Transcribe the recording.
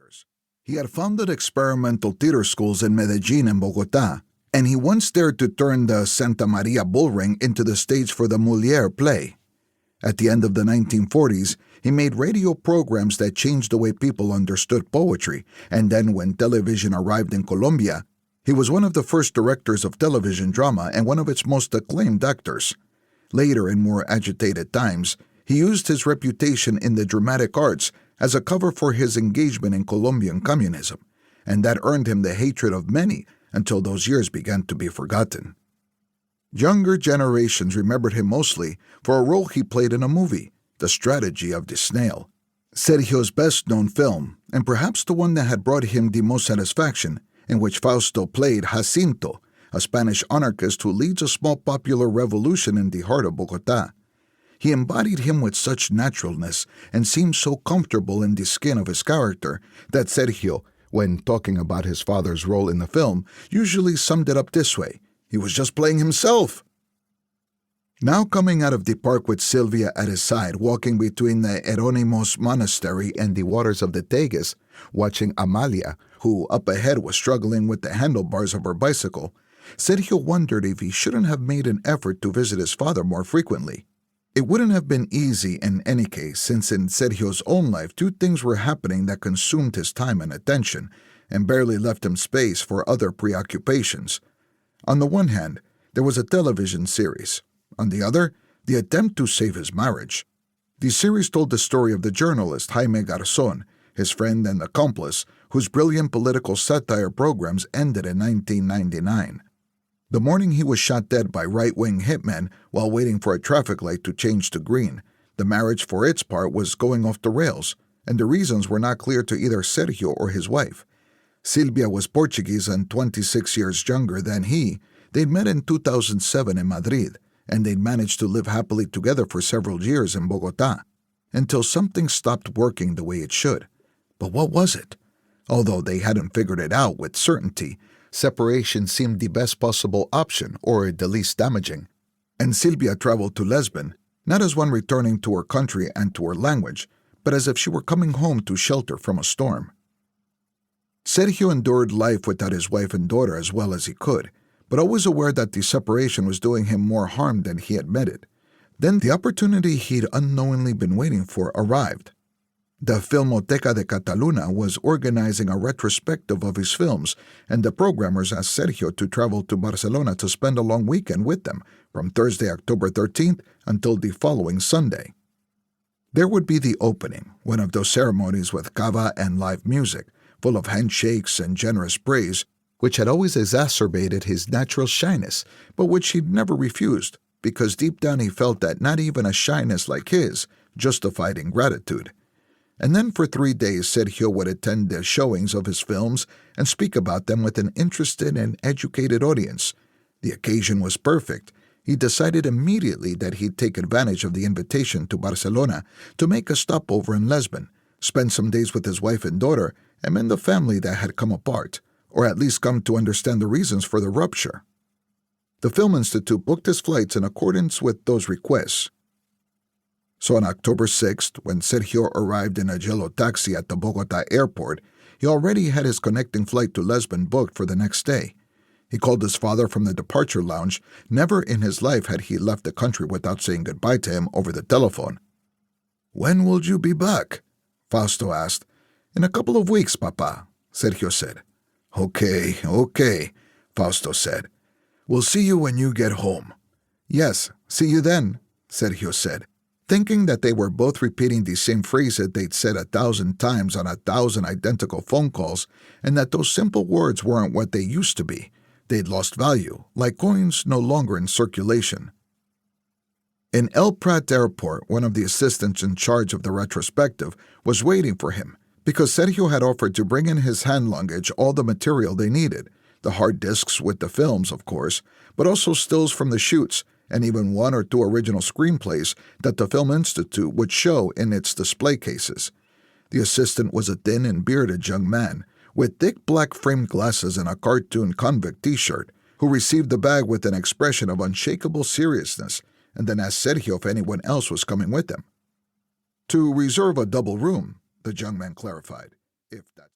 years. He had founded experimental theater schools in Medellin and Bogotá, and he once dared to turn the Santa Maria bullring into the stage for the Molière play. At the end of the 1940s, he made radio programs that changed the way people understood poetry, and then when television arrived in Colombia, he was one of the first directors of television drama and one of its most acclaimed actors. Later, in more agitated times, he used his reputation in the dramatic arts as a cover for his engagement in Colombian communism, and that earned him the hatred of many until those years began to be forgotten. Younger generations remembered him mostly for a role he played in a movie, The Strategy of the Snail. Sergio's best-known film, and perhaps the one that had brought him the most satisfaction, in which Fausto played Jacinto, a Spanish anarchist who leads a small popular revolution in the heart of Bogotá. He embodied him with such naturalness and seemed so comfortable in the skin of his character that Sergio, when talking about his father's role in the film, usually summed it up this way: he was just playing himself. Now coming out of the park with Silvia at his side, walking between the Hieronymos Monastery and the waters of the Tagus, watching Amalia, who up ahead was struggling with the handlebars of her bicycle, Sergio wondered if he shouldn't have made an effort to visit his father more frequently. It wouldn't have been easy in any case, since in Sergio's own life 2 things were happening that consumed his time and attention, and barely left him space for other preoccupations. On the one hand, there was a television series. On the other, the attempt to save his marriage. The series told the story of the journalist Jaime Garzón, his friend and accomplice, whose brilliant political satire programs ended in 1999. The morning he was shot dead by right-wing hitmen while waiting for a traffic light to change to green, the marriage for its part was going off the rails, and the reasons were not clear to either Sergio or his wife. Silvia was Portuguese and 26 years younger than he. They'd met in 2007 in Madrid, and they'd managed to live happily together for several years in Bogotá, until something stopped working the way it should. But what was it? Although they hadn't figured it out with certainty, separation seemed the best possible option, or the least damaging. And Silvia traveled to Lisbon, not as one returning to her country and to her language, but as if she were coming home to shelter from a storm. Sergio endured life without his wife and daughter as well as he could, but always aware that the separation was doing him more harm than he admitted. Then the opportunity he'd unknowingly been waiting for arrived. The Filmoteca de Catalunya was organizing a retrospective of his films, and the programmers asked Sergio to travel to Barcelona to spend a long weekend with them, from Thursday, October 13th until the following Sunday. There would be the opening, one of those ceremonies with cava and live music, full of handshakes and generous praise, which had always exacerbated his natural shyness, but which he'd never refused, because deep down he felt that not even a shyness like his justified ingratitude. And then for 3 days Sergio would attend the showings of his films and speak about them with an interested and educated audience. The occasion was perfect. He decided immediately that he'd take advantage of the invitation to Barcelona to make a stopover in Lisbon, spend some days with his wife and daughter, and mend the family that had come apart, or at least come to understand the reasons for the rupture. The Film Institute booked his flights in accordance with those requests. So on October 6th, when Sergio arrived in a yellow taxi at the Bogotá airport, he already had his connecting flight to Lisbon booked for the next day. He called his father from the departure lounge. Never in his life had he left the country without saying goodbye to him over the telephone. "When will you be back?" Fausto asked. "In a couple of weeks, Papa," Sergio said. Okay, Fausto said. "We'll see you when you get home." "Yes, see you then," Sergio said, thinking that they were both repeating the same phrase that they'd said 1,000 times on 1,000 identical phone calls, and that those simple words weren't what they used to be. They'd lost value, like coins no longer in circulation. In El Prat Airport, one of the assistants in charge of the retrospective was waiting for him, because Sergio had offered to bring in his hand luggage all the material they needed, the hard disks with the films, of course, but also stills from the shoots, and even 1 or 2 original screenplays that the Film Institute would show in its display cases. The assistant was a thin and bearded young man, with thick black framed glasses and a cartoon convict t-shirt, who received the bag with an expression of unshakable seriousness, and then asked Sergio if anyone else was coming with them. "To reserve a double room," the young man clarified.